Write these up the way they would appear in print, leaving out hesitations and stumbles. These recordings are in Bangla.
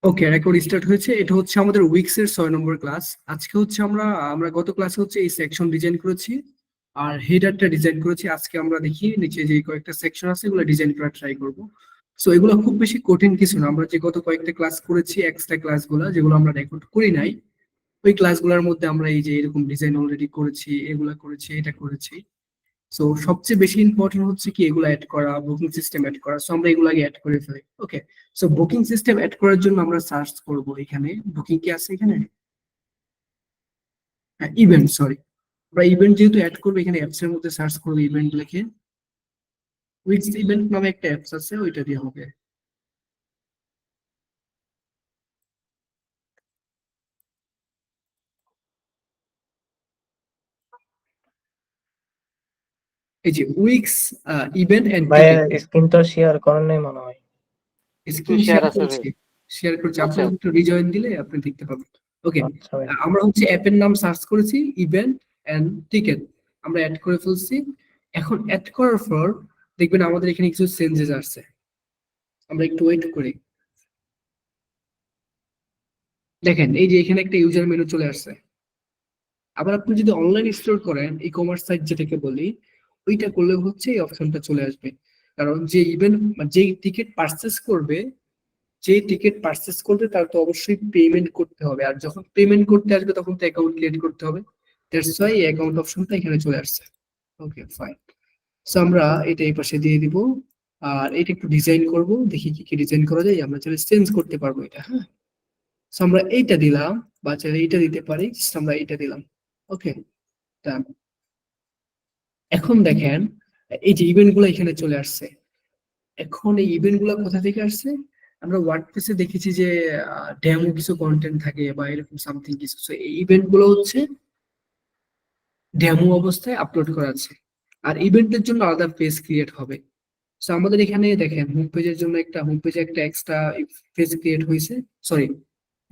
ওকে, রেকর্ড স্টার্ট হয়েছে। এটা হচ্ছে আমাদের উইকস এর 6 নম্বর ক্লাস। আজকে হচ্ছে আমরা আমরা গত ক্লাসে হচ্ছে এই সেকশন ডিজাইন করেছি আর হেডারটা ডিজাইন করেছি। আজকে আমরা দেখি নিচে যে কয়েকটা সেকশন আছে এগুলো ডিজাইন করার ট্রাই করব। সো এগুলো খুব বেশি কঠিন কিছু না। আমরা যে গত কয়েকটা ক্লাস করেছি এক্সট্রা ক্লাসগুলো যেগুলো আমরা রেকর্ড করি নাই, ওই ক্লাসগুলোর মধ্যে আমরা এই যে এরকম ডিজাইন অলরেডি করেছি, এগুলা করেছি, এটা করেছি। সো সবচেয়ে বেশি ইম্পর্টেন্ট হচ্ছে কি এগুলো অ্যাড করা, বুকিং সিস্টেম অ্যাড করা। সো আমরা এগুলো আগে অ্যাড করে ফেলি। ওকে, সো বুকিং সিস্টেম অ্যাড করার জন্য আমরা সার্চ করব এখানে। বুকিং কি আছে এখানে? হ্যাঁ, ইভেন্ট, সরি। আমরা ইভেন্ট যেহেতু অ্যাড করবো এখানে অ্যাপস এর মধ্যে সার্চ করবো ইভেন্ট লিখে। উইক্স ইভেন্ট নামে একটা অ্যাপস আছে, ওইটা দিয়ে হবে। এই যে উইক্স ইভেন্ট এন্ড ভাইয়া টিকেট। স্ক্রিন তো শেয়ার করেন নাই মনে হয়। একটু স্ক্রিন শেয়ার শেয়ার আছে ভাই। করছি, শেয়ার করছি। আপনি আচ্ছা একটু রিজয়েন দিলে আপনি দেখতে পাবেন। ওকে, আচ্ছা ভাই। আমরা হচ্ছে অ্যাপের নাম সার্চ করেছি ইভেন্ট এন্ড টিকেট। আমরা অ্যাড করে ফেলছি। এখন অ্যাড করার পর দেখবেন আমাদের এখানে কিছু চেঞ্জেস আসছে। আমরা একটু ওয়েট করি। দেখেন এই যে এখানে একটা ইউজার মেনু চলে আসছে। আবার আপনি যদি অনলাইন স্টোর করেন, ই কমার্স সাইট যেটাকে বলি, ওইটা করলে হচ্ছে এই অপশনটা চলে আসবে। কারণ যে ইভেন্ট, যে টিকিট পারচেস করবে, যে টিকিট পারচেস করবে তার তো অবশ্যই পেমেন্ট করতে হবে। আর যখন পেমেন্ট করতে আসবে তখন তো অ্যাকাউন্ট ক্রিয়েট করতে হবে। দ্যাটস ওয়াই এই অ্যাকাউন্ট অপশনটা এখানে চলে আসছে। ওকে, ফাইন। সো আমরা এটা এই পাশে দিয়ে দিব। আর এটা একটু ডিজাইন করব, দেখি কি কি ডিজাইন করা যায়। আমরা চাইলে চেঞ্জ করতে পারবো এটা, হ্যাঁ। সো আমরা এইটা দিলাম, বা চাইলে এইটা দিতে পারি। Just আমরা এইটা দিলাম। ওকে, ডান। এখন দেখেন এই যে ইভেন্ট গুলো এখানে চলে আসছে। এখন এই ইভেন্ট গুলো কোথা থেকে আসছে? আমরা ওয়ার্ডপ্রেসে দেখেছি যে ডেমো কিছু কন্টেন্ট থাকে বা এরকম সামথিং কিছু। So, এই ইভেন্ট গুলো হচ্ছে ডেমো অবস্থায় আপলোড করা আছে। আর ইভেন্টের জন্য আলাদা পেজ ক্রিয়েট হবে। সো আমাদের এখানে দেখেন হোম পেজের জন্য একটা, হোম পেজে একটা এক্সট্রা পেজ ক্রিয়েট হয়েছে। সরি,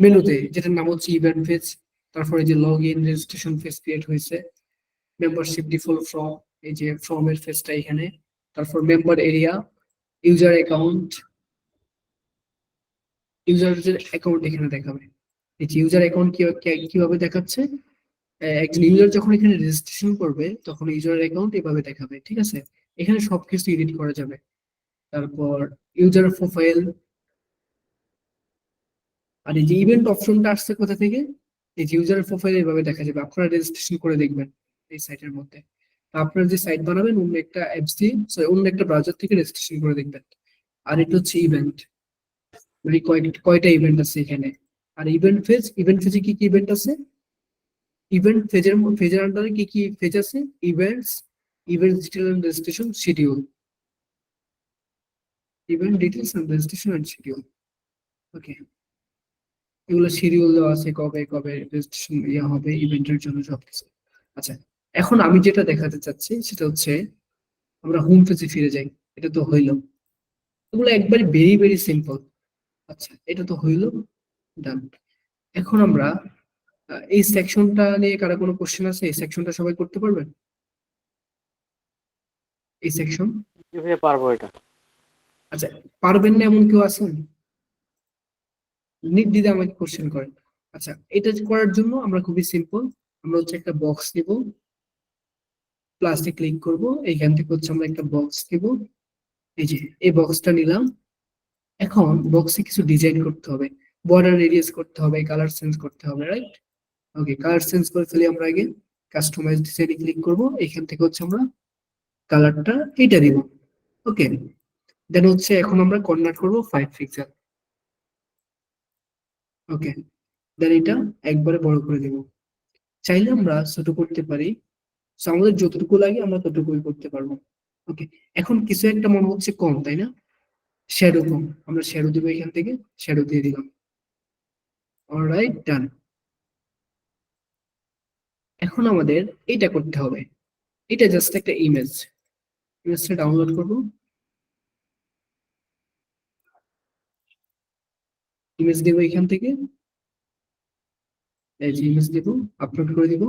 মেনুতে, যেটার নাম হচ্ছে ইভেন্ট পেজ। তারপরে যে log in registration page create হয়েছে। মেম্বারশিপ ডিফল্ট ফর্ম, এই যে ফর্মের পেজটা এখানে। তারপর মেম্বার এরিয়া, ইউজার অ্যাকাউন্ট, ইউজারের অ্যাকাউন্ট এখানে দেখাবে। এই যে ইউজার অ্যাকাউন্ট কিভাবে দেখাচ্ছে, একজন ইউজার যখন এখানে রেজিস্ট্রেশন করবে তখন ইউজার অ্যাকাউন্ট এভাবে দেখাবে, ঠিক আছে। এখানে সবকিছু এডিট করা যাবে। তারপর ইউজার প্রোফাইল। আর এই যে ইভেন্ট অপশনটা আসছে কোথা থেকে? এই যে ইউজার প্রোফাইল এভাবে দেখা যাবে। আপনারা রেজিস্ট্রেশন করে দেখবেন এই সাইটের মধ্যে। তো আপনারা যে সাইট বানাবেন অন্য একটা অ্যাপস দিয়ে, sorry, অন্য একটা ব্রাউজার থেকে রেজিস্ট্রেশন করে দেখবেন। আর এটা হচ্ছে ইভেন্ট, মানে কয়টা ইভেন্ট আছে এখানে। আর ইভেন্ট ফেজ, ইভেন্ট ফেজে কি কি ইভেন্ট আছে? ইভেন্ট ফেজের আন্ডারে কি কি ফেজ আছে? Events, event detail and registration, schedule. Event details and registration and schedule. Okay, এগুলো শিডিউল দেওয়া আছে, কবে কবে রেজিস্ট্রেশন ইয়া হবে ইভেন্টের জন্য সবকিছু। আচ্ছা, এখন আমি যেটা দেখাতে চাচ্ছি সেটা হচ্ছে আমরা হোম পেজে ফিরে যাই। এটা তো হইলো, এগুলো একবারে ভেরি ভেরি সিম্পল। আচ্ছা, এটা তো হইলো, ডান। এখন আমরা এই সেকশনটা নিয়ে কারো কোনো কোশ্চেন আছে? এই সেকশনটা সবাই করতে পারবেন? এই সেকশন, কিভাবে পারবো এটা? আচ্ছা, পারবেন না এমন কেউ আছেন? নির্দ্বিধায় আমাকে কোশ্চেন করেন। আচ্ছা, এটা করার জন্য আমরা খুবই সিম্পল। আমরা হচ্ছে একটা বক্স নিব, প্লাসে ক্লিক করব, এইখান থেকে হচ্ছে আমরা একটা বক্স নিব। এই যে এই বক্সটা নিলাম। এখন বক্সে কিছু ডিজাইন করতে হবে, বর্ডার রেডিয়াস করতে হবে, কালার চেঞ্জ করতে হবে, রাইট? ওকে, কালার চেঞ্জ করে ফেলি আমরা আগে। কাস্টমাইজ ডিজাইনে ক্লিক করব, এখান থেকে হচ্ছে আমরা কালারটা এইটা দিব। ওকে, দেন হচ্ছে এখন আমরা কনভার্ট করব 5 পিক্সেল। ওকে, দেন এটা একবারে বড় করে দিব। চাইলে আমরা ছোট করতে পারি। So, আমাদের যতটুকু লাগে আমরা ততটুকুই করতে পারবো। ওকে, এখন কিছু একটা মনে হচ্ছে কম, তাই না? শ্যাডো কম, আমরা শ্যাডো দিব, এখান থেকে শ্যাডো দিয়ে দিলাম। অলরাইট, ডান। এখন আমাদের এটা করতে হবে। এটা জাস্ট একটা ইমেজ, ইমেজটা ডাউনলোড করব। ইমেজ দেবো এখান থেকে, এই যে ইমেজ দেবো, আপলোড করে দিব।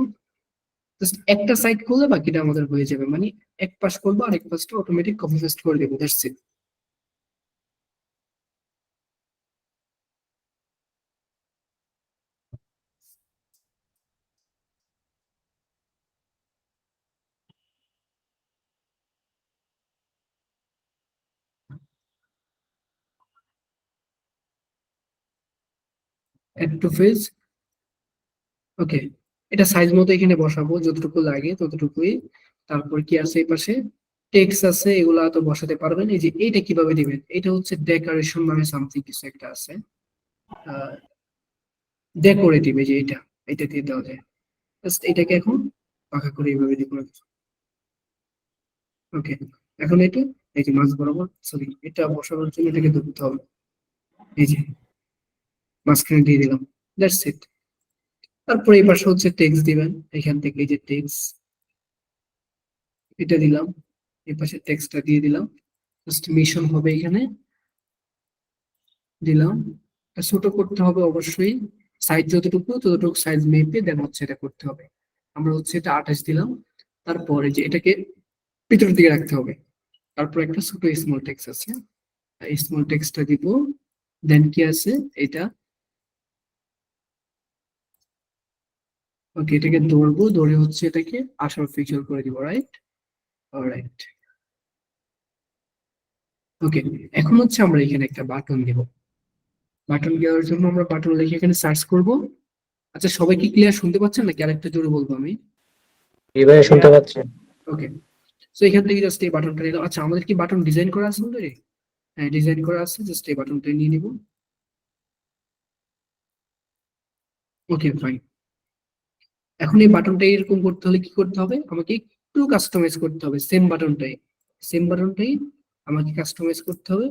জাস্ট একটা সাইড করলে বাকিটা আমাদের হয়ে যাবে, মানে এক পাশ করবো আর এক পাশটা অটোমেটিক কপি পেস্ট করে দেবো, that's it. Add to page. Okay, এটা সাইজ মতো এখানে বসাবো, যতটুকু লাগে ততটুকুই। তারপর কি আছে এই পাশে, টেক্সট আছে, এগুলা তো বসাতে পারবেন। এই যে এইটা কিভাবে দিবেন, এটা হচ্ছে ডেকোরেশন মানে সামথিং কিছু একটা আছে, ডেকোরেটিভ, এই যে এটা দিয়ে দেওয়া যায়। জাস্ট এটাকে এখন পাকা করে এইভাবে দিয়ে করে। ওকে, এখন এটা এই যে মাঝ বরাবর, সরি, এটা বসানোর জন্য এটাকে ধরতে হবে, এই যে মাঝখানে দিয়ে দিলাম। That's it. তারপর এই পাশে হচ্ছে টেক্সট দিবেন, এখান থেকে এই যে টেক্সট এটা দিলাম, এই পাশে টেক্সটটা দিয়ে দিলাম। জাস্ট মিশন হবে এখানে দিলাম। এটা ছোট করতে হবে অবশ্যই, সাইজ যতটুকু ততটুকু সাইজ মেপে দেন হচ্ছে এটা করতে হবে। আমরা হচ্ছে এটা 28 দিলাম। তারপরে যে এটাকে ভিতরের দিকে রাখতে হবে। তারপর একটা ছোট স্মল টেক্সট আছে, স্মল টেক্সটটা দিব। দেন কি আছে এটা, ওকে, এটাকে ধরবো, ধরে হচ্ছে এটাকে 18 পিক্সেল করে দিব, রাইট? অলরাইট। ওকে, এখন হচ্ছে আমরা এখানে একটা বাটন দিব। বাটন দেওয়ার জন্য আমরা বাটন লিখে এখানে সার্চ করব। আচ্ছা, সবাই কি ক্লিয়ার শুনতে পাচ্ছেন নাকি আরেকটা জোরে বলবো আমি? জি ভাই, শুনতে পাচ্ছি। ওকে, তো এখান থেকে জাস্ট এই বাটনটা নিলাম। আচ্ছা, আমাদের কি বাটন ডিজাইন করা আছে অলরেডি? হ্যাঁ, ডিজাইন করা আছে, জাস্ট এই বাটনটা নিয়ে নিব। ওকে, ফাইন। এখন এই বাটনটা এরকম করতে হলে কি করতে হবে, আমাকে একটু কাস্টমাইজ করতে হবে। সেম বাটনটাই আমাকে কাস্টমাইজ করতে হবে।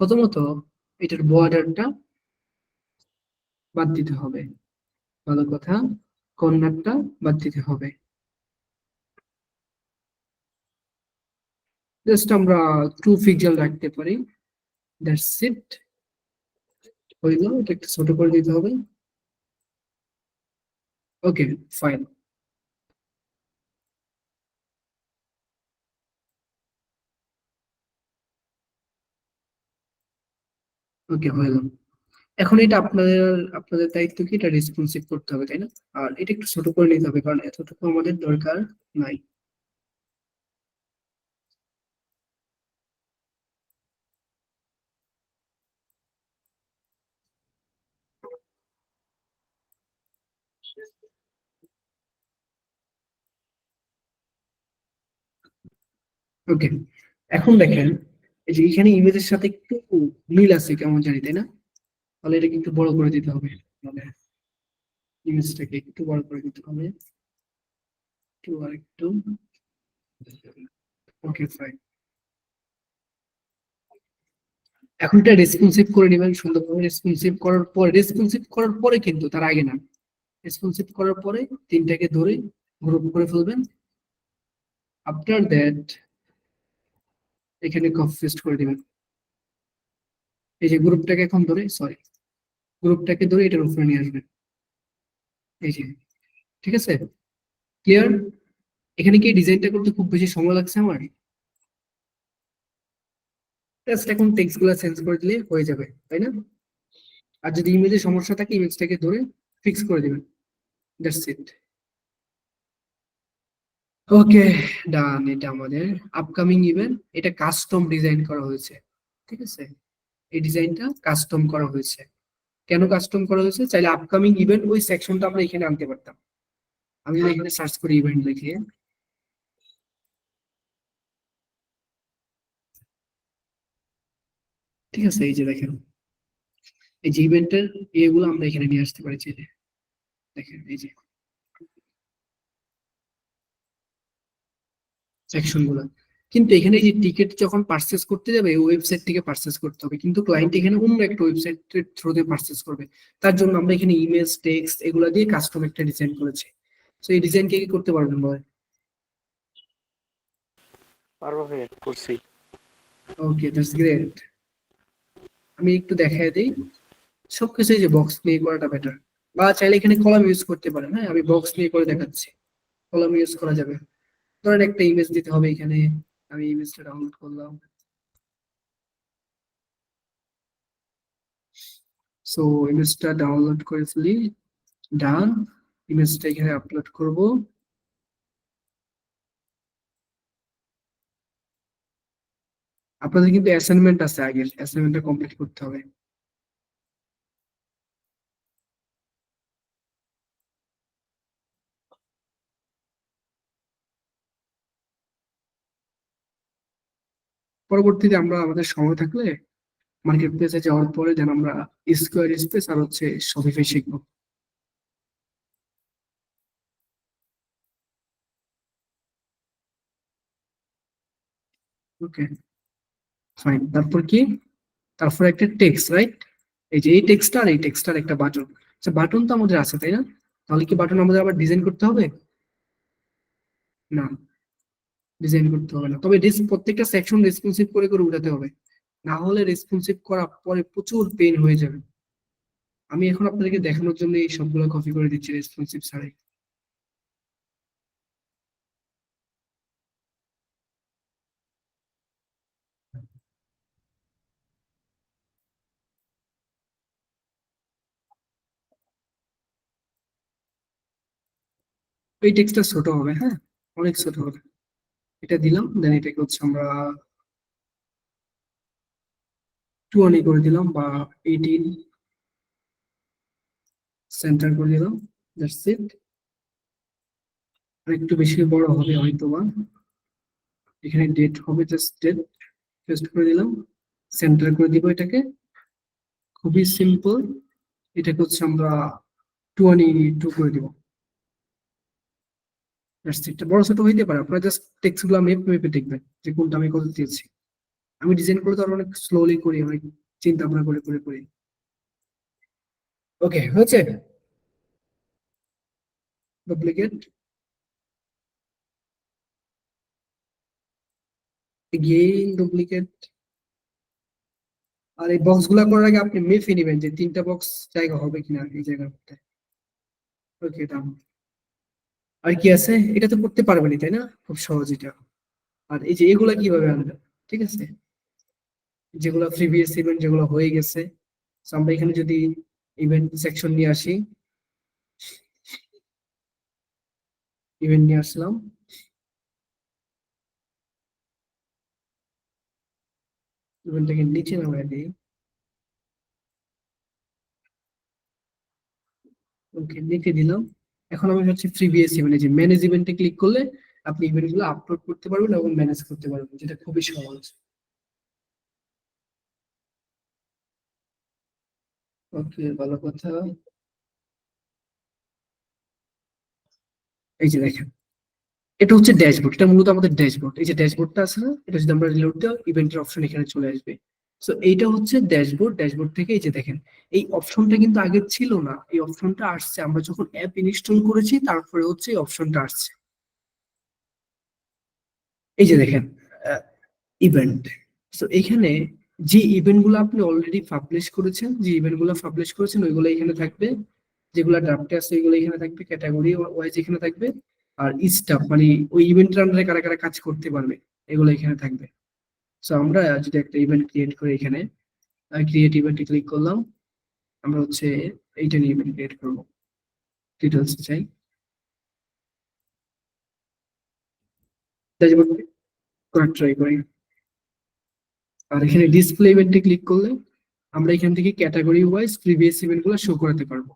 প্রথমত এটার বর্ডারটা বাদ দিতে হবে, ভালো কথা, কর্নারটা বাদ দিতে হবে। জাস্ট আমরা 2 পিক্সেল রাখতে পারি, দ্যাটস ইট। হইল, এটা একটু ছোট করে দিতে হবে। ওকে, ফাইন। ওকে, হইল। এখন এটা আপনাদের আপনাদের দায়িত্ব কি, এটা রেসপন্সিভ করতে হবে, তাই না? আর এটা একটু ছোট করে নিতে হবে, কারণ এতটুকু আমাদের দরকার নাই। ওকে, এখন দেখেন, এই যে এখানে ইমেজের সাথে একটু মিল আছে কেমন জানি, তাই না? তাহলে এটাকে একটু বড় করে দিতে হবে, মানে ইমেজটাকে একটু বড় করে দিতে হবে, একটু আর একটু। ওকে, ফাইন। এখন এটা রেসপন্সিভ করে নেবেন সুন্দরভাবে। রেসপন্সিভ করার পরে কিন্তু তার আগে না, রেসপন্সিভ করার পরে তিনটাকে ধরে গ্রুপ করে ফেলবেন। আফটার দ্যাট এখানে কপি পেস্ট করে দিবেন। এই যে গ্রুপটাকে এখন ধরে, সরি, গ্রুপটাকে ধরে এটার উপরে নিয়ে আসবেন, এই যে। ঠিক আছে, ক্লিয়ার? এখানে কি ডিজাইনটা করতে খুব বেশি সময় লাগছে আমার? জাস্ট এখন টেক্সট গুলা চেঞ্জ করে দিলে হয়ে যাবে, তাই না? আর যদি ইমেজে সমস্যা থাকে ইমেজটাকে ধরে ফিক্স করে দিবেন, দ্যাটস ইট। ওকে, ডান। এটা আমাদের আপকামিং ইভেন্ট, এটা কাস্টম ডিজাইন করা হয়েছে। ঠিক আছে, এই ডিজাইনটা কাস্টম করা হয়েছে। কেন কাস্টম করা হয়েছে, চাইলে আপকামিং ইভেন্ট ওই সেকশনটা আমরা এখানে আনতে পারতাম। আমি যদি এখানে সার্চ করি ইভেন্ট লিখে, ঠিক আছে, এই যে দেখেন, এই যে ইভেন্টের এগুলো আমরা এখানে নিয়ে আসতে পারি চাইলে। দেখেন এই যে সেকশন গুলো। কিন্তু এখানে এই যে টিকিট যখন পারচেস করতে যাবে ওয়েবসাইট থেকে পারচেস করতে হবে, কিন্তু ক্লায়েন্ট এখানে অন্য একটা ওয়েবসাইটের থ্রুতে পারচেস করবে। তার জন্য আমরা এখানে ইমেজ, টেক্সট এগুলো দিয়ে কাস্টম একটা ডিজাইন করেছি। তো এই ডিজাইন কে কি করতে পারবেন বয়? পারবো ভাইয়া, করছি। ওকে, দ্যাটস গ্রেট। আমি একটু দেখাই দিই। সবকিছু এই যে বক্স নিয়ে করাটা বেটার, বা চাইলে এখানে কলাম ইউজ করতে পারেন। হ্যাঁ, আমি বক্স নিয়ে করে দেখাচ্ছি, কলাম ইউজ করা যাবে। ধরেন একটা ইমেজ দিতে হবে এখানে, আমি ইমেজটা ডাউনলোড করলাম। সো ইমেজটা ডাউনলোড করে ফেলি, ডান। ইমেজটা এখানে আপলোড করব। আপনাদের কিন্তু অ্যাসাইনমেন্ট আছে, আগের অ্যাসাইনমেন্টটা কমপ্লিট করতে হবে। পরবর্তীতে আমরা আমাদের সময় থাকলে মার্কেট প্লেসে যাওয়ার পরে দেন আমরা স্কোয়ার স্পেস আর হচ্ছে শপিফাই শিখবো। ওকে, ফাইন। তারপর কি? তারপর একটা টেক্সট, রাইট? এই যে এই টেক্সটটা আর এই টেক্সটটার একটা বাটন। আচ্ছা, বাটন তো আমাদের আছে তাই না? তাহলে কি বাটন আমাদের আবার ডিজাইন করতে হবে? না, ডিজাইন করতে হবে না, তবে প্রত্যেকটা সেকশন রেসপন্সিভ করে করে উঠাতে হবে, না হলে রেসপন্সিভ করা পরে প্রচুর পেন হয়ে যাবে। আমি এখন আপনাদেরকে দেখানোর জন্য এই সবগুলো কপি করে দিচ্ছি রেসপন্সিভ ছাড়াই। এই টেক্সটটা ছোট হবে, হ্যাঁ, অনেক ছোট হবে। এটা দিলাম, দেন এটাকে হচ্ছে আমরা 20 করে দিলাম বা 18 সেন্টার করে দিলাম। That's it. আর একটু বেশি বড় হবে হয়তো বা, এখানে ডেট হবে, জাস্ট ডেট পেস্ট করে দিলাম, সেন্টার করে দিব এটাকে। খুবই সিম্পল। এটাকে হচ্ছে আমরা 22 করে দিব। That's it. বড় ছোট হইতে পারে, আপনারা জাস্ট টেক্সট গুলো মেপে মেপে দেখবেন যে কোনটা আমি কত দিয়েছি। আমি ডিজাইন করে তো আরো অনেক স্লোলি করি, অনেক চিন্তা ভাবনা করে করে করি। ওকে, হয়েছে। Duplicate, again duplicate. আর এই বক্স গুলা করার আগে আপনি মেপে নেবেন যে 3টা বক্স জায়গা হবে কিনা এই জায়গার মধ্যে। ওকে, ডান। আর কি আছে? এটা তো করতে পারবেনই তাই না? খুব সহজ এটা। আর এই যে এগুলা কিভাবে আনবেন, ঠিক আছে, যেগুলো প্রিভিয়াস ইভেন্ট যেগুলো হয়ে গেছে। So আমরা এখানে যদি ইভেন্ট সেকশন নিয়ে আসি, ইভেন্ট নিয়ে আসলাম, ইভেন্টটাকে নিচে নামায় দিই। ওকে, লিখে দিলাম। এখন আমি হচ্ছে প্রিভিয়াস ইভেন্ট, যে ম্যানেজ ইভেন্টে ক্লিক করলে আপনি ইভেন্ট গুলো আপলোড করতে পারবেন এবং ম্যানেজ করতে পারবেন, যেটা খুবই সহজ। ওকে, ভালো কথা। এই যে দেখেন, এটা হচ্ছে ড্যাশবোর্ড, এটা মূলত আমাদের ড্যাশবোর্ড। এই যে ড্যাশবোর্ডটা আছে না, এটা যদি আমরা রিলোড দিই ইভেন্টের অপশন এখানে চলে আসবে। সো এইটা হচ্ছে ড্যাশবোর্ড। ড্যাশবোর্ড থেকে এই যে দেখেন, এই অপশনটা কিন্তু আগে ছিল না, এই অপশনটা আসছে আমরা যখন অ্যাপ ইনস্টল করেছি, তারপরে হচ্ছে এই অপশনটা আসছে। এই যে দেখেন, ইভেন্ট। তো এখানে যে ইভেন্ট গুলো আপনি অলরেডি পাবলিশ করেছেন, যে ইভেন্ট গুলো পাবলিশ করেছেন ওইগুলো এখানে থাকবে, যেগুলো ড্রাফটে আছে ওইগুলো এখানে থাকবে, ক্যাটাগরি ওয়াইজ এখানে থাকবে। আর স্টাফ মানে ওই ইভেন্টের আন্ডারে কারা কারা কাজ করতে পারবে এগুলো এখানে থাকবে। সো আমরা যদি একটা ইভেন্ট ক্রিয়েট করি, এখানে ক্রিয়েট ইভেন্টে ক্লিক করলাম, আমরা হচ্ছে এইটা নিয়ে ইভেন্ট ক্রিয়েট করবো। ডিটেলস চাই, ড্যাশবোর্ড করার ট্রাই করি। আর এখানে ডিসপ্লে ইভেন্টে ক্লিক করলে আমরা এখান থেকে ক্যাটাগরি ওয়াইজ প্রিভিয়াস ইভেন্ট গুলো শো করাতে পারবো।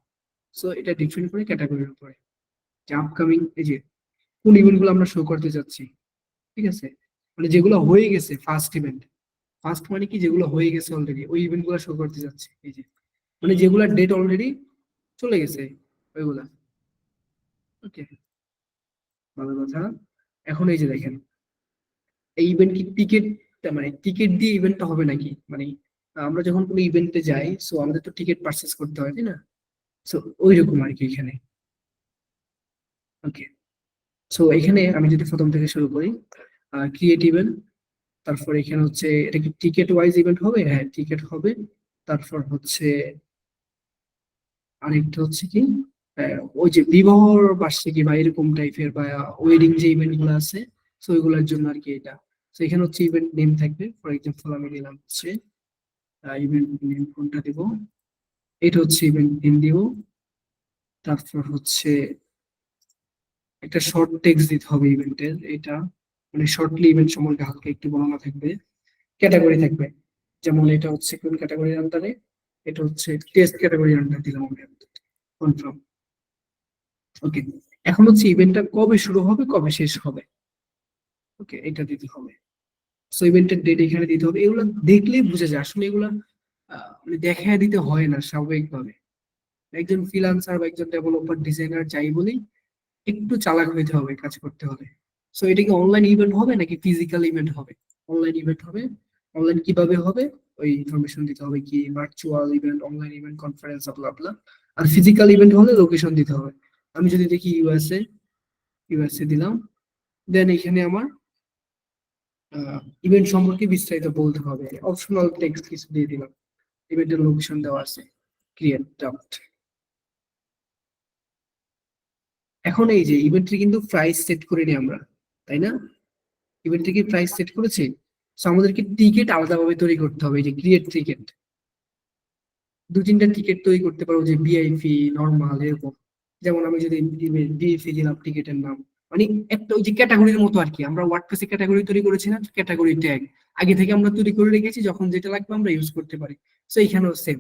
সো এটা ডিপেন্ড করে ক্যাটাগরির উপরে, যে আপকামিং এই যে কোন ইভেন্ট গুলো আমরা শো করতে যাচ্ছি, ঠিক আছে, মানে যেগুলো হয়ে গেছে ফার্স্ট ইভেন্ট। ফার্স্ট মানে কি, যেগুলো হয়ে গেছে অলরেডি ওই ইভেন্ট গুলো শো করতে যাচ্ছে। এই যে মানে যেগুলা ডেট অলরেডি চলে গেছে ওইগুলা। ওকে, ভালো কথা। এখন এই যে দেখেন, এই ইভেন্ট কি টিকিট, মানে টিকিট দিয়ে ইভেন্টটা হবে নাকি, মানে আমরা যখন কোনো ইভেন্টে যাই, সো আমাদের তো টিকিট পারচেস করতে হয় তাই না? সো ওই রকম আর কি এখানে। ওকে, সো এখানে আমি যদি প্রথম থেকে শুরু করি, ক্রিয়েট ইভেন্ট, তারপর এখানে হচ্ছে এটা কি টিকেট ওয়াইজ ইভেন্ট হবে? হ্যাঁ, টিকেট হবে। তারপর হচ্ছে আরেকটা হচ্ছে কি, ওই যে বিবাহ বার্ষিকী বা এরকম টাইপের বা ওয়েডিং যে ইভেন্ট গুলো আছে, তো ওইগুলোর জন্য আর কি এটা। তো এখানে হচ্ছে ইভেন্ট নেম থাকবে, ফর এক্সাম্পল আমি দিলাম হচ্ছে ইভেন্ট নেম, কোনটা দিব, এটা হচ্ছে ইভেন্ট নেম দিব। তারপর হচ্ছে একটা শর্ট টেক্সট দিতে হবে ইভেন্টের, এটা মানে শর্টলি ইভেন্ট সম্পর্কে হালকা একটু বর্ণনা থাকবে। ক্যাটাগরি থাকবে, যেমন এটা হচ্ছে কোন ক্যাটাগরির আন্ডারে, এটা হচ্ছে টেস্ট ক্যাটাগরির আন্ডারে দিলাম আমি, কনফার্ম। ওকে, এখন হচ্ছে ইভেন্টটা কবে শুরু হবে কবে শেষ হবে, ওকে, এটা দিতে হবে। সো ইভেন্টের ডেট এখানে দিতে হবে। এগুলো দেখলেই বোঝা যায় আসলে এগুলা মানে দেখায় দিতে হয় না স্বাভাবিকভাবে। একজন ফ্রিল্যান্সার বা একজন ডেভেলপার ডিজাইনার যাই বলি, একটু চালাক হইতে হবে কাজ করতে হলে। সো এটা কি অনলাইন ইভেন্ট হবে নাকি ফিজিক্যাল ইভেন্ট হবে? অনলাইন ইভেন্ট হবে। অনলাইন কিভাবে হবে ওই ইনফরমেশন দিতে হবে, কি virtual event, online event, conference, আপলা। আর ফিজিক্যাল ইভেন্ট হলে লোকেশন দিতে হবে। আমি যদি দেখি ইউএসএ দিলাম, দেন এখানে আমার ইভেন্ট সম্পর্কে বিস্তারিত বলতে হবে, অপশনাল টেক্সট কিছু দিয়ে দিলাম, ইভেন্টের লোকেশন দেওয়া আছে, ক্রিয়েট ড্রাফট। এখন এই যে ইভেন্টের কিন্তু প্রাইস সেট করে নিই আমরা, তাই না? ইভেন্টে কি প্রাইস সেট করেছি? সো আমাদেরকে টিকিট আলাদাভাবে তৈরি করতে হবে, এই যে ক্রিয়েট টিকিট। দু তিনটা টিকিট তৈরি করতে পারবো, যে ভিআইপি, নরমাল, এরকম। যেমন আমি যদি ভিআইপি দিলাম টিকিটের নাম, মানে একটা ওই যে ক্যাটাগরির মতো আর কি। আমরা ওয়ার্ডপ্রেসে ক্যাটাগরি তৈরি করেছি না, ক্যাটাগরি ট্যাগ আগে থেকে আমরা তৈরি করে রেখেছি, যখন যেটা লাগবে আমরা ইউজ করতে পারি। সো এখানেও সেম,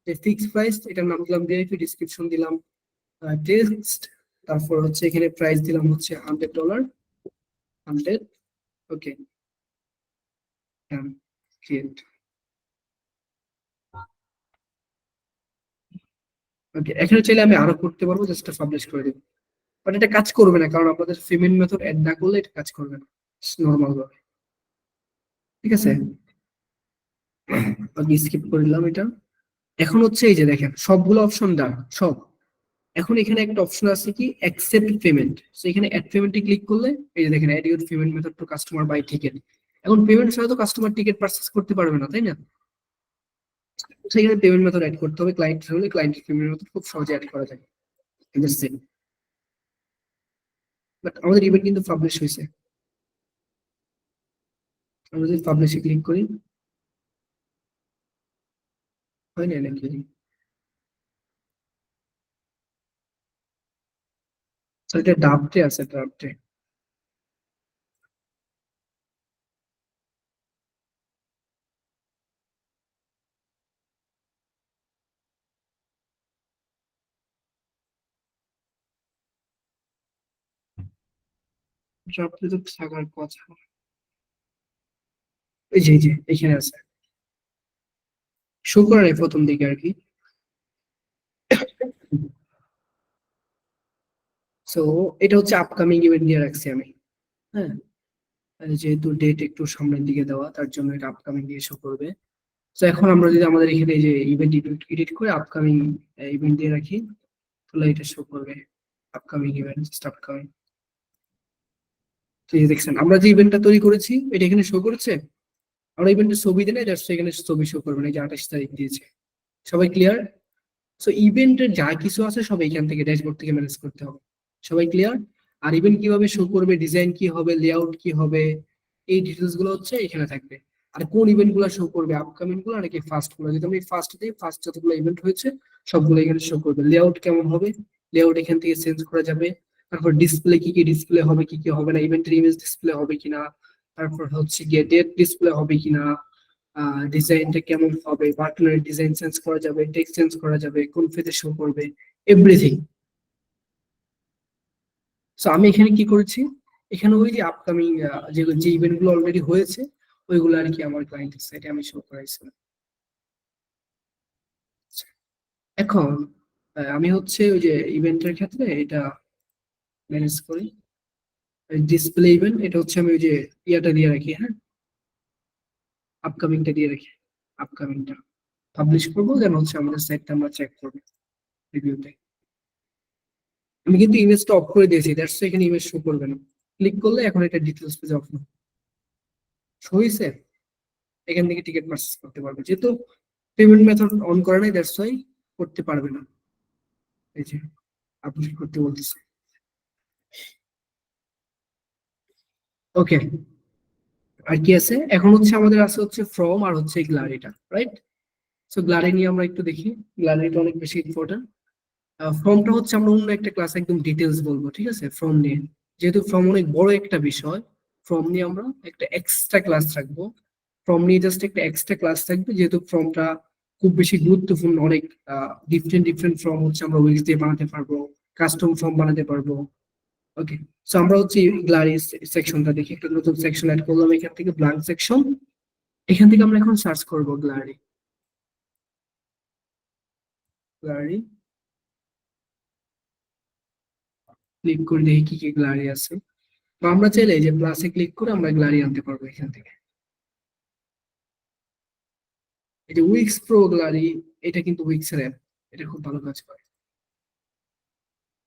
যে ফিক্স প্রাইস, এটার নাম দিলাম ভিআইপি, ডিসক্রিপশন দিলাম টেক্সট, তারপর হচ্ছে এখানে প্রাইস দিলাম হচ্ছে $100, 100। ওকে, ক্রিয়েট। ওকে, এখানে চাইলে আমি আরো করতে পারবো, জাস্ট পাবলিশ করে দেবো। বাট এটা কাজ করবে না, কারণ আপনাদের পেমেন্ট মেথড অ্যাড না করলে এটা কাজ করবে না নরমাল ভাবে। ঠিক আছে, আমি স্কিপ করে দিলাম এটা। এখন হচ্ছে এই যে দেখেন সবগুলো অপশন ডান সব। এখন এখানে একটা অপশন আছে কি অ্যাকসেপ্ট পেমেন্ট। সো এখানে অ্যাড পেমেন্টে ক্লিক করলে এই যে দেখেন add your payment method to customer by ticket. এখন পেমেন্ট ছাড়া তো কাস্টমার টিকেট পারচেজ করতে পারবে না, তাই না? সেখানে পেমেন্ট মেথড অ্যাড করতে হবে, ক্লায়েন্ট হলে ক্লায়েন্টের পেমেন্ট মেথড খুব সহজে অ্যাড করা যায়। বাট আমাদের ইভেন্ট কিন্তু পাবলিশ হয়েছে। আমরা যদি পাবলিশে ক্লিক করি, হয় না নাকি? So এটা ড্রাফটে আছে, ড্রাফটে। ড্রাফটে তো থাকার কথা। এই যে এখানে আছে, শো করে নাই প্রথম দিকে আর কি। সো এটা হচ্ছে আপকামিং ইভেন্ট দিয়ে রাখছি আমি। হ্যাঁ, আর যেহেতু ডেট একটু সামনের দিকে দেওয়া, তার জন্য এটা আপকামিং দিয়ে শো করবে। তো এখন আমরা যদি আমাদের এখানে এই যে ইভেন্ট এডিট করে আপকামিং ইভেন্ট দিয়ে রাখি, তাহলে এটা শো করবে আপকামিং ইভেন্ট, জাস্ট আপকামিং। তো এই যে দেখছেন আমরা যে ইভেন্টটা তৈরি করেছি এটা এখানে শো করেছে। আমরা ইভেন্টের ছবি দিলে জাস্ট এখানে ছবি শো করবে না, এই যে 28 তারিখ দিয়েছে। সবাই ক্লিয়ার? সো ইভেন্টের যা কিছু আছে সব এখান থেকে ড্যাশবোর্ড থেকে ম্যানেজ করতে হবে। সবাই ক্লিয়ার? আর ইভেন্ট কিভাবে শো করবে, ডিজাইন কি হবে, লেআউট কি হবে, এই ডিটেলস গুলো হচ্ছে এখানে থাকবে। আর কোন ইভেন্ট গুলো শো করবে, আপকামিং গুলো নাকি ফার্স্ট গুলো। যদি আমি ফার্স্ট দিই, ফার্স্ট যতগুলো ইভেন্ট হয়েছে সবগুলো এখানে শো করবে। লেআউট কেমন হবে, লেআউট এখান থেকে চেঞ্জ করা যাবে। তারপর ডিসপ্লে কি কি ডিসপ্লে হবে, কি কি হবে না, ইভেন্টের ইমেজ ডিসপ্লে হবে কিনা, তারপর হচ্ছে গিয়ে ডেট ডিসপ্লে হবে কিনা, ডিজাইনটা কেমন হবে, বাটনের ডিজাইন চেঞ্জ করা যাবে, টেক্সট চেঞ্জ করা যাবে, কোন ফেজে শো করবে, এভরিথিং। সো আমি এখানে কি করেছি, এখানে ওই যে আপকামিং যে যে ইভেন্ট গুলো অলরেডি হয়েছে ওইগুলো আর কি আমার ক্লায়েন্টের সাইটে আমি শো করাইছিলাম। এখন আমি হচ্ছে ওই যে ইভেন্টের ক্ষেত্রে এটা ম্যানেজ করি, ডিসপ্লে ইভেন্ট এটা হচ্ছে আমি ওই যে ইয়াটা দিয়ে রাখি, হ্যাঁ, আপকামিংটা দিয়ে রাখি। আপকামিংটা পাবলিশ করবো, যেন হচ্ছে আমাদের সাইটটা আমরা চেক করবো রিভিউতে। আমি কিন্তু ইমেজটা অফ করে দিয়েছি, দ্যাটস এখানে ইমেজ শো করবে না। ক্লিক করলে এখন এটা ডিটেলস পেজে অফ শো হয়েছে, এখান থেকে টিকিট পারচেজ করতে পারবে। যেহেতু পেমেন্ট মেথড অন করা নাই, দ্যাটস ওয়াই করতে পারবে না। এই যে আপডেট করতে বলতেছে। ওকে, আর কি আছে এখন হচ্ছে আমাদের আছে হচ্ছে ফ্রম আর হচ্ছে গ্যালারিটা, রাইট? সো গ্যালারি নিয়ে আমরা একটু দেখি। গ্যালারিটা অনেক বেশি ইম্পর্টেন্ট। ফর্মটা হচ্ছে আমরা অন্য একটা ক্লাসে একদম ডিটেলস বলবো, ঠিক আছে? ফর্ম নিয়ে, যেহেতু ফর্ম অনেক বড় একটা বিষয়, ফর্ম নিয়ে আমরা একটা এক্সট্রা ক্লাস রাখবো। ফর্ম নিয়ে জাস্ট একটা এক্সট্রা ক্লাস থাকবে, যেহেতু ফর্মটা খুব বেশি গুরুত্বপূর্ণ। অনেক ডিফারেন্ট ডিফারেন্ট ফর্ম হচ্ছে আমরা উইক্স দিয়ে বানাতে পারবো, কাস্টম ফর্ম বানাতে পারবো। ওকে, সো আমরা হচ্ছে গ্লারি সেকশনটা দেখি, একটা নতুন সেকশন অ্যাড করলাম এখান থেকে, ব্ল্যাঙ্ক সেকশন। এখান থেকে আমরা এখন সার্চ করব গ্লারি, গ্লারি ক্লিক করে দেখি কি কি গ্লারি আছে। তো আমরা চাইলে এই যে প্লাসে ক্লিক করে আমরা গ্লারি আনতে পারবো এখান থেকে। এই যে উইক্স প্রো গ্লারি, এটা কিন্তু উইক্স এর অ্যাপ, এটা খুব ভালো কাজ করে।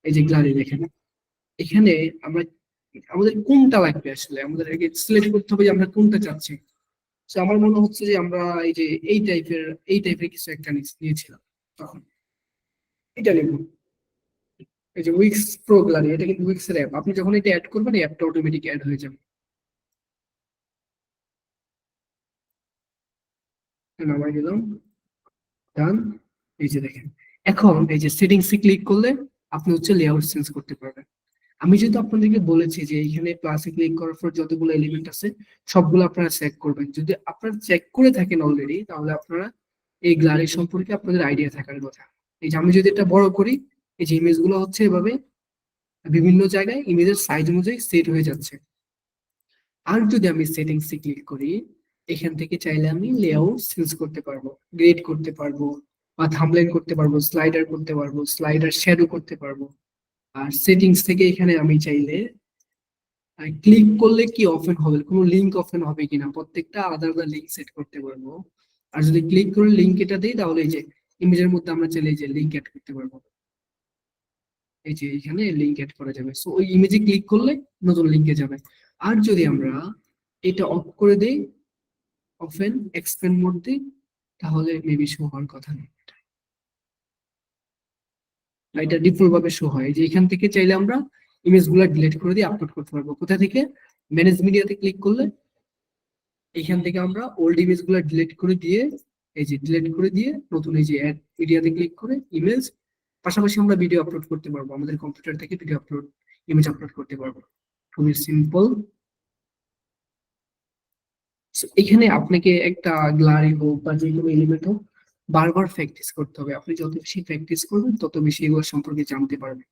এই যে গ্লারি দেখেন, এখানে আমরা আমাদের কোনটা লাগবে আসলে আমাদের সিলেক্ট করতে হবে যে আমরা কোনটা চাচ্ছি। তো আমার মনে হচ্ছে যে আমরা এই যে এই টাইপের কিছু একটা নিয়েছিলাম তখন, এটা নেব। এই যে উইক্স প্রো গ্লারি, এটা কিন্তু উইক্স এর অ্যাপ, আপনি যখন এটা অ্যাড করবেন এই অ্যাপটা অটোমেটিক অ্যাড হয়ে যাবে। নামাই দিলাম, ডান। এই যে দেখেন, এখন এই যে সেটিংস এ ক্লিক করলে আপনি হচ্ছে লেআউট চেঞ্জ করতে পারবেন। আমি যেহেতু আপনাদেরকে বলেছি যে এখানে প্লাসে ক্লিক করার পর যতগুলো এলিমেন্ট আছে সবগুলো আপনারা চেক করবেন। যদি আপনারা চেক করে থাকেন অলরেডি, তাহলে আপনারা এই গ্লারি সম্পর্কে আপনাদের আইডিয়া থাকার কথা। এই যে আমি যদি এটা বড় করি, এই যে ইমেজ গুলো হচ্ছে এভাবে বিভিন্ন জায়গায় ইমেজের সাইজ অনুযায়ী সেট হয়ে যাচ্ছে। আর যদি আমি সেটিংস এ ক্লিক করি, এখান থেকে চাইলে আমি লেআউট চেঞ্জ করতে পারবো, গ্রেড করতে পারবো, বা থাম্বনেল করতে পারবো, স্লাইডার করতে পারবো, স্লাইডার শ্যাডো করতে পারবো। আর সেটিংস থেকে এখানে আমি চাইলে ক্লিক করলে কি ওপেন হবে, কোনো লিংক ওপেন হবে কিনা, প্রত্যেকটা আলাদা আলাদা লিংক সেট করতে পারবো। আর যদি ক্লিক করে লিংক এটা দিই, তাহলে এই যে ইমেজের মধ্যে আমরা চাইলে এই যে লিংক অ্যাড করতে পারবো। এই যে এখানে লিংক অ্যাড করা যাবে, সো ওই ইমেজে ক্লিক করলে নতুন লিংকে যাবে। আর যদি আমরা এটা অফ করে দেই, ওপেন এক্সপ্যান্ড মোড দিই, তাহলে মেবি শো হওয়ার কথা নেই। এটা ডিফল্ট ভাবে শো হয়। যে এখান থেকে চাইলে আমরা ইমেজ গুলা ডিলিট করে দিয়ে আপলোড করতে পারবো। কোথা থেকে? ম্যানেজ মিডিয়াতে ক্লিক করলে এখান থেকে আমরা ওল্ড ইমেজ গুলা ডিলিট করে দিয়ে, এই যে ডিলিট করে দিয়ে নতুন এই যে অ্যাড মিডিয়াতে ক্লিক করে ইমেজ, পাশাপাশি আমরা ভিডিও আপলোড করতে পারবো, আমাদের কম্পিউটার থেকে ভিডিও আপলোড, ইমেজ আপলোড করতে পারবো। খুবই সিম্পল। এখানে আপনাকে একটা গ্লারি হোক বা যে কোনো এলিমেন্ট হোক বারবার প্র্যাকটিস করতে হবে। আপনি যত বেশি প্র্যাকটিস করবেন তত বেশি এগুলো সম্পর্কে জানতে পারবেন।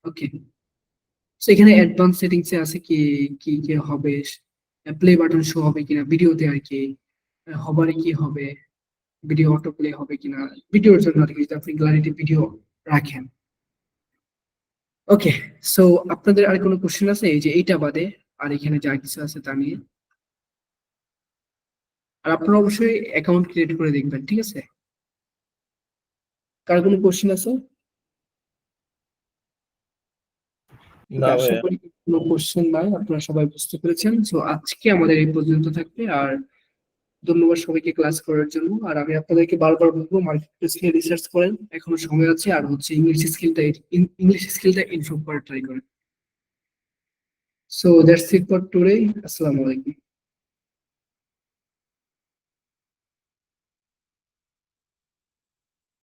ওকে, তো এখানে অ্যাডভান্স সেটিংস এ আছে কি কি কি হবে, প্লে বাটন শো হবে কিনা ভিডিওতে আর কি, হবারে কি হবে, ভিডিও অটো প্লে হবে কিনা, ভিডিওর জন্য আর কি, যদি আপনি গ্যালারিতে ভিডিও রাখেন। ওকে, সো আপনাদের আর কোনো কোশ্চেন আছে এই যে এইটা বাদে আর এখানে যা কিছু আছে তা নিয়ে? আর আপনারা অবশ্যই অ্যাকাউন্ট ক্রিয়েট করে দেখবেন, ঠিক আছে? কার কোনো কোশ্চেন আছে? না আশা ভাইয়া। করি কোনো কোশ্চেন নাই, আপনারা সবাই বুঝতে পেরেছেন। সো আজকে আমাদের এই পর্যন্ত থাকবে। আর ধন্যবাদ সবাইকে ক্লাস করার জন্য। আর আমি আপনাদেরকে বারবার বলবো মার্কেট প্লেস নিয়ে রিসার্চ করেন, এখনো সময় আছে। আর হচ্ছে ইংলিশ স্কিলটা ইমপ্রুভ করার ট্রাই করেন। So that's it for today. আসসালামু আলাইকুম।